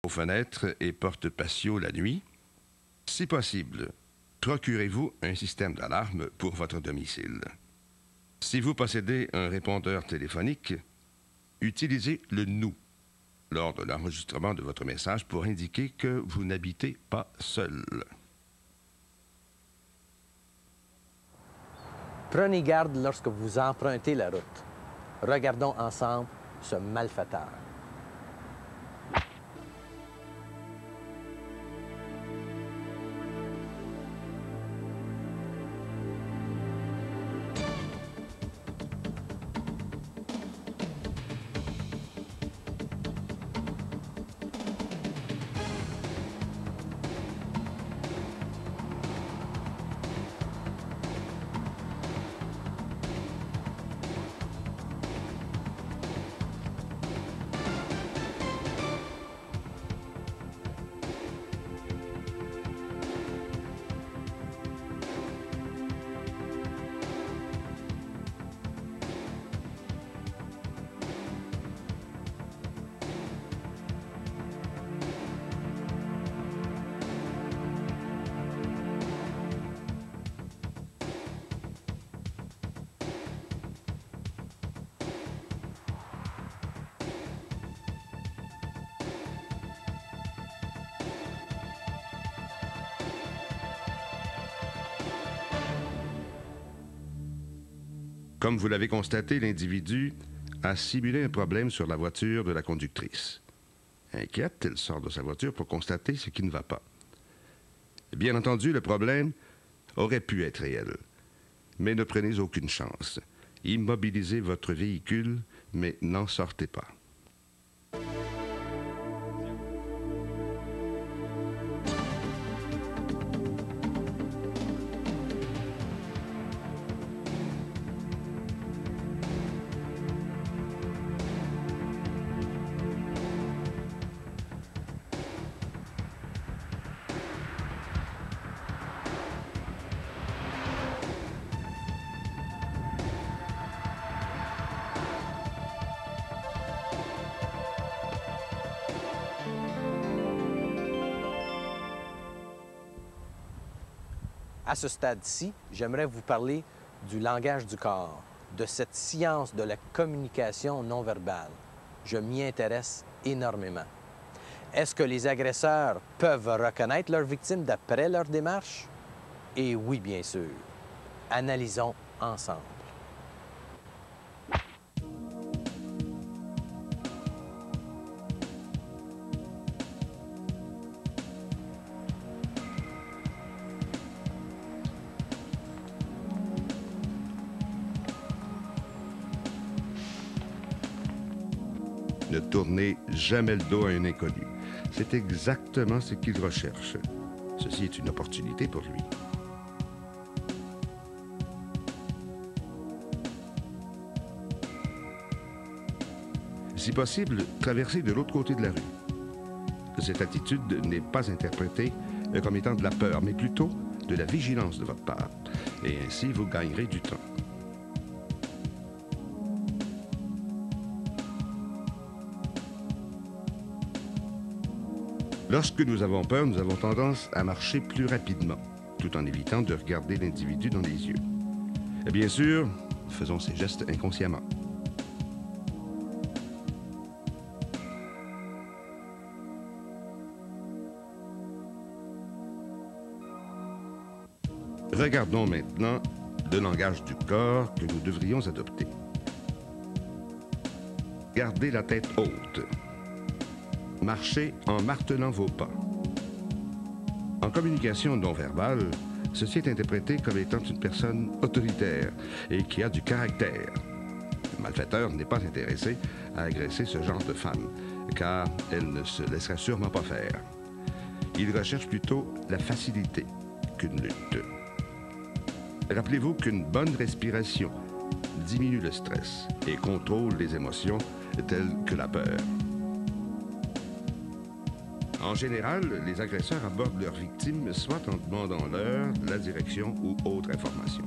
aux fenêtres et portes patio la nuit. Si possible, procurez-vous un système d'alarme pour votre domicile. Si vous possédez un répondeur téléphonique, utilisez le « nous » lors de l'enregistrement de votre message pour indiquer que vous n'habitez pas seul. Prenez garde lorsque vous empruntez la route. Regardons ensemble ce malfaiteur. Comme vous l'avez constaté, l'individu a simulé un problème sur la voiture de la conductrice. Inquiète, elle sort de sa voiture pour constater ce qui ne va pas. Bien entendu, le problème aurait pu être réel. Mais ne prenez aucune chance. Immobilisez votre véhicule, mais n'en sortez pas. À ce stade-ci, j'aimerais vous parler du langage du corps, de cette science de la communication non verbale. Je m'y intéresse énormément. Est-ce que les agresseurs peuvent reconnaître leurs victimes d'après leur démarche? Et oui, bien sûr. Analysons ensemble. Ne tournez jamais le dos à un inconnu. C'est exactement ce qu'il recherche. Ceci est une opportunité pour lui. Si possible, traversez de l'autre côté de la rue. Cette attitude n'est pas interprétée comme étant de la peur, mais plutôt de la vigilance de votre part. Et ainsi, vous gagnerez du temps. Lorsque nous avons peur, nous avons tendance à marcher plus rapidement, tout en évitant de regarder l'individu dans les yeux. Et bien sûr, faisons ces gestes inconsciemment. Regardons maintenant le langage du corps que nous devrions adopter. Gardez la tête haute. Marchez en martelant vos pas. En communication non verbale, ceci est interprété comme étant une personne autoritaire et qui a du caractère. Le malfaiteur n'est pas intéressé à agresser ce genre de femme, car elle ne se laissera sûrement pas faire. Il recherche plutôt la facilité qu'une lutte. Rappelez-vous qu'une bonne respiration diminue le stress et contrôle les émotions telles que la peur. En général, les agresseurs abordent leurs victimes soit en demandant l'heure, la direction ou autre information.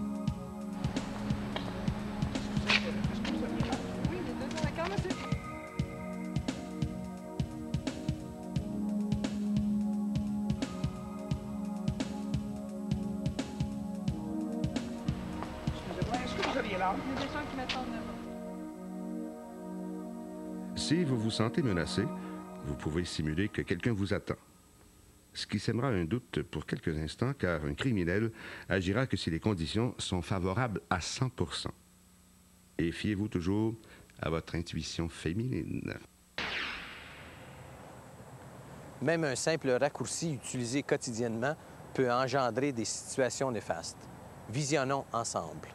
y a des gens qui m'attendent là-bas. Si vous vous sentez menacé, vous pouvez simuler que quelqu'un vous attend. Ce qui sèmera un doute pour quelques instants, car un criminel agira que si les conditions sont favorables à 100%. Et fiez-vous toujours à votre intuition féminine. Même un simple raccourci utilisé quotidiennement peut engendrer des situations néfastes. Visionnons ensemble.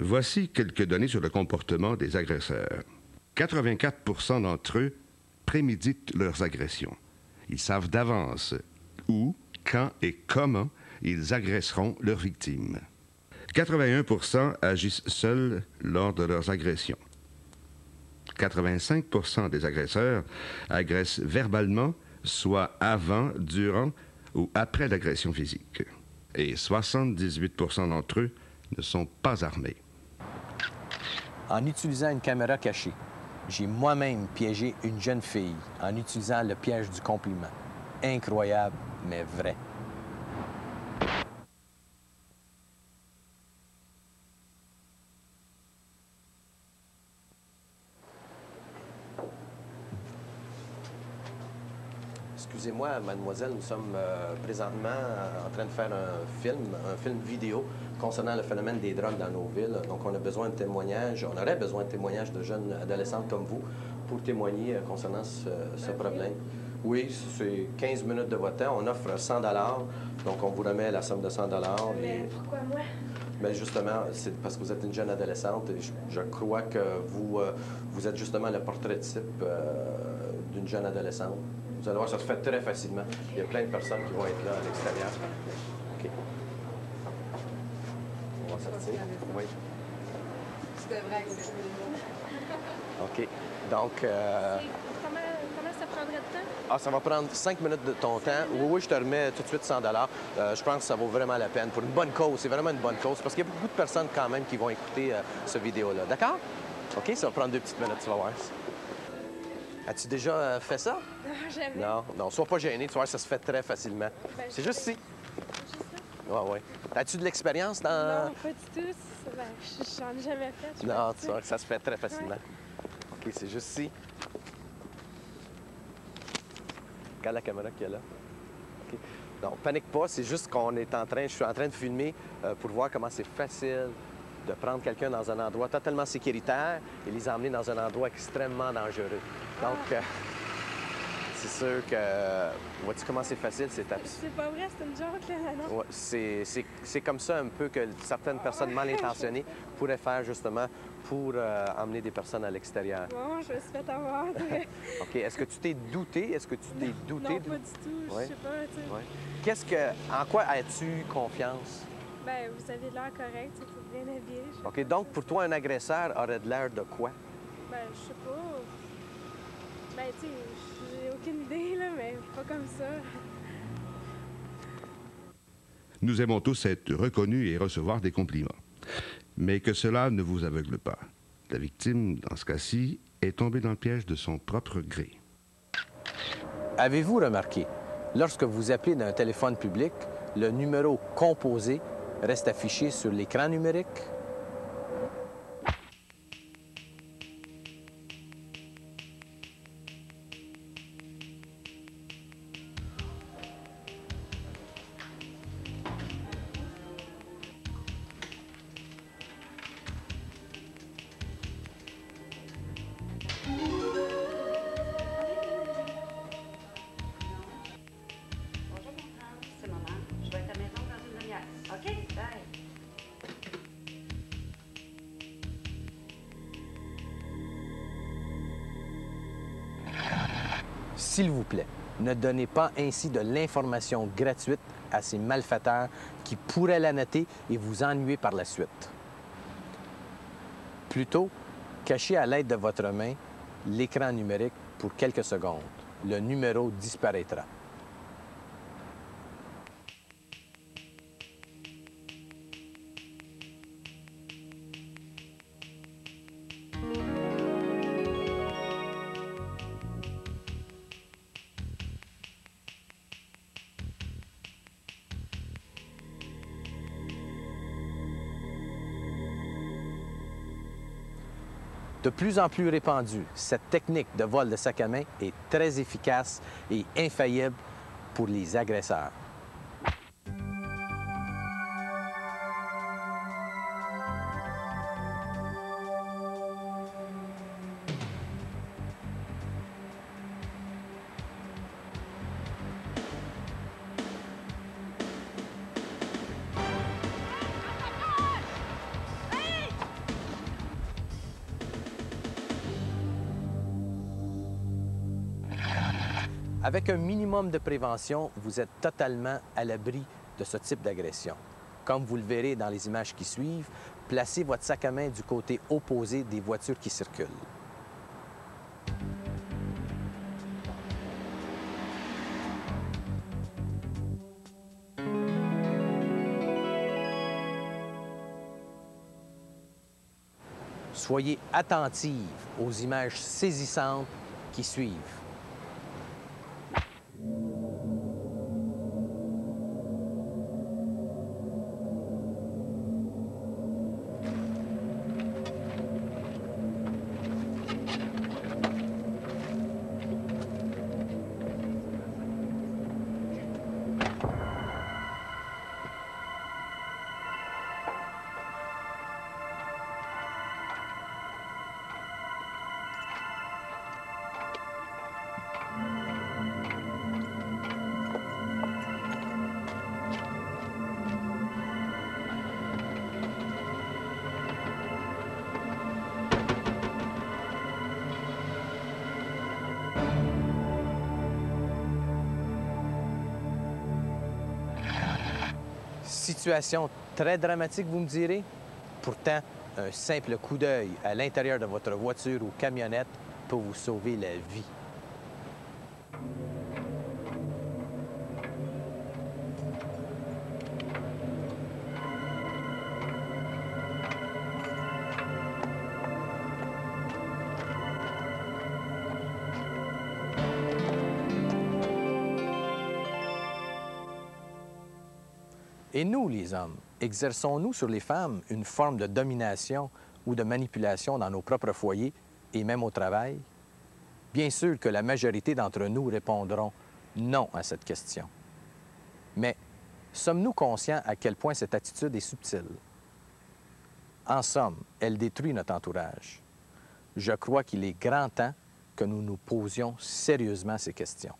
Voici quelques données sur le comportement des agresseurs. 84% d'entre eux préméditent leurs agressions. Ils savent d'avance où, quand et comment ils agresseront leurs victimes. 81% agissent seuls lors de leurs agressions. 85% des agresseurs agressent verbalement, soit avant, durant ou après l'agression physique. Et 78% d'entre eux ne sont pas armés. En utilisant une caméra cachée, j'ai moi-même piégé une jeune fille en utilisant le piège du compliment. Incroyable, mais vrai. Excusez-moi, mademoiselle, nous sommes présentement en train de faire un film vidéo concernant le phénomène des drogues dans nos villes. Donc, on a besoin de témoignages, on aurait besoin de témoignages de jeunes adolescentes comme vous pour témoigner concernant ce problème. Oui, c'est 15 minutes de votre temps. On offre 100 $. Donc, on vous remet la somme de 100 $. Mais pourquoi moi? Bien, justement, c'est parce que vous êtes une jeune adolescente et je crois que vous êtes justement le portrait type d'une jeune adolescente. Vous allez voir, ça se fait très facilement. Il y a plein de personnes qui vont être là à l'extérieur. OK. On va sortir. Oui. Tu devrais accepter. OK. Donc... Comment ça prendrait de temps? Ah, ça va prendre 5 minutes de ton temps. Oui, je te remets tout de suite 100 $. Je pense que ça vaut vraiment la peine pour une bonne cause. C'est vraiment une bonne cause parce qu'il y a beaucoup de personnes quand même qui vont écouter ce vidéo-là. D'accord? OK, ça va prendre 2 petites minutes, tu vas voir. As-tu déjà fait ça? Non, jamais. Non, sois pas gêné, tu vois, ça se fait très facilement. Ben, C'est juste ici. Juste ça? Oui, oui. As-tu de l'expérience dans... Non, pas du tout. Ben, j'en ai jamais fait. Non, tu vois, ça se fait très facilement. OK, c'est juste ici. Regarde la caméra qu'il y a là. OK. Non, panique pas, c'est juste je suis en train de filmer pour voir comment c'est facile de prendre quelqu'un dans un endroit totalement sécuritaire et les emmener dans un endroit extrêmement dangereux. Donc, c'est sûr que... vois-tu comment c'est facile? C'est C'est pas vrai, c'est une joke, là, non? Ouais, c'est comme ça un peu que certaines personnes mal intentionnées pourraient faire justement pour emmener des personnes à l'extérieur. Bon, je me suis fait avoir. OK. Est-ce que tu t'es douté? Est-ce que tu t'es douté? Non, pas du tout. Ouais. Je sais pas, tu sais. Ouais. En quoi as-tu confiance? Ben, vous avez l'air correct, c'est bien habillé. OK. Donc, pour toi, un agresseur aurait de l'air de quoi? Ben, je sais pas. Ben, tu sais, j'ai aucune idée, là, mais pas comme ça. Nous aimons tous être reconnus et recevoir des compliments. Mais que cela ne vous aveugle pas. La victime, dans ce cas-ci, est tombée dans le piège de son propre gré. Avez-vous remarqué, lorsque vous appelez d'un téléphone public, le numéro composé reste affiché sur l'écran numérique? Yes. OK, bye. S'il vous plaît, ne donnez pas ainsi de l'information gratuite à ces malfaiteurs qui pourraient la noter et vous ennuyer par la suite. Plutôt, cachez à l'aide de votre main l'écran numérique pour quelques secondes. Le numéro disparaîtra. De plus en plus répandue, cette technique de vol de sac à main est très efficace et infaillible pour les agresseurs. Avec un minimum de prévention, vous êtes totalement à l'abri de ce type d'agression. Comme vous le verrez dans les images qui suivent, placez votre sac à main du côté opposé des voitures qui circulent. Soyez attentive aux images saisissantes qui suivent. Situation très dramatique, vous me direz. Pourtant, un simple coup d'œil à l'intérieur de votre voiture ou camionnette peut vous sauver la vie. Et nous, les hommes, exerçons-nous sur les femmes une forme de domination ou de manipulation dans nos propres foyers et même au travail? Bien sûr que la majorité d'entre nous répondront non à cette question. Mais sommes-nous conscients à quel point cette attitude est subtile? En somme, elle détruit notre entourage. Je crois qu'il est grand temps que nous nous posions sérieusement ces questions.